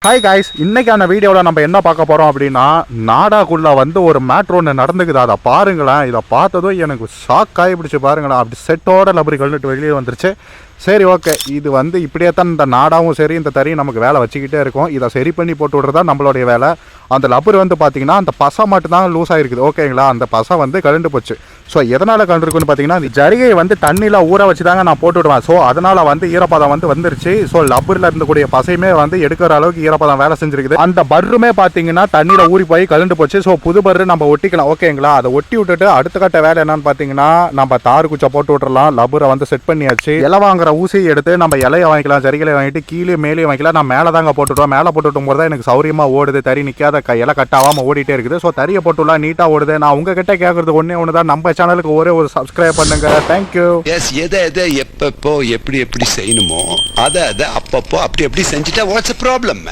Hi guys, இன்னைக்கான வீடியோவில் நம்ம என்ன பார்க்க போகிறோம் அப்படின்னா, நாடாக்குள்ளே வந்து ஒரு மேட்ரு ஒன்று நடந்துக்குது. அதை பாருங்களேன். இதை பார்த்ததும் எனக்கு ஷாக் ஆகிப்பிடிச்சு பாருங்களேன். அப்படி செட்டோட லபரிகள்னுட்டு வெளியே வந்துருச்சு. சரி, ஓகே, இது வந்து இப்படியே தான் இந்த நாடாவும் சரி இந்த தறியும் நமக்கு வேலை வச்சுக்கிட்டே இருக்கும். இதை சரி பண்ணி போட்டு விட்றதா நம்மளுடைய வேலை. அந்த லப்பர் வந்து பார்த்தீங்கன்னா அந்த பசை மட்டும்தான் லூஸ் ஆகிருக்குது. ஓகேங்களா, அந்த பசை வந்து கழண்டு போச்சு. ஸோ எதனால் கலந்துருக்குன்னு பார்த்தீங்கன்னா, அந்த ஜரிகை வந்து தண்ணியில் ஊற வச்சு தாங்க நான் போட்டு விடுவேன். ஸோ அதனால் வந்து ஈரப்பதம் வந்து வந்துருச்சு. ஸோ லப்பரில் இருந்தக்கூடிய பசையுமே வந்து எடுக்கிற அளவுக்கு ஈரப்பதம் வேலை செஞ்சுருக்குது. அந்த பர்ருமே பார்த்தீங்கன்னா தண்ணியில் ஊறி போய் கலண்டு போச்சு. ஸோ புது பர்ரு நம்ம ஒட்டிக்கலாம். ஓகேங்களா, அதை ஒட்டி விட்டுட்டு அடுத்த கட்ட வேலை என்னன்னு பார்த்தீங்கன்னா, நம்ம தாறு குச்சை போட்டு விட்டுறலாம். லப்பரை வந்து செட் பண்ணியாச்சு. இலை வாங்குற ஊசியை எடுத்து நம்ம இலையை வாங்கிக்கலாம், ஜரிகளை வாங்கிட்டு கீழே மேலே வாங்கிக்கலாம். நான் மேலே தாங்க போட்டுவிடுவேன். மேலே போட்டுவிட்டும் போது தான் எனக்கு சௌரியமாக ஓடுது. தறி நிற்காத இலை கட்டாகாமல் ஓடிட்டே இருக்குது. ஸோ தறியை போட்டுலாம் நீட்டாக ஓடுது. நான் உங்ககிட்ட கேட்குறது ஒன்று தான், நம்ம சேனலுக்கு ஒரே ஒரு சப்ஸ்கிரைப் பண்ணுங்க. தேங்க்யூ. எதை எப்பப்போ எப்படி செய்யணுமோ அதை அப்பப்போ அப்படி செஞ்சுட்டா வாட்ஸ் ப்ராப்ளம்.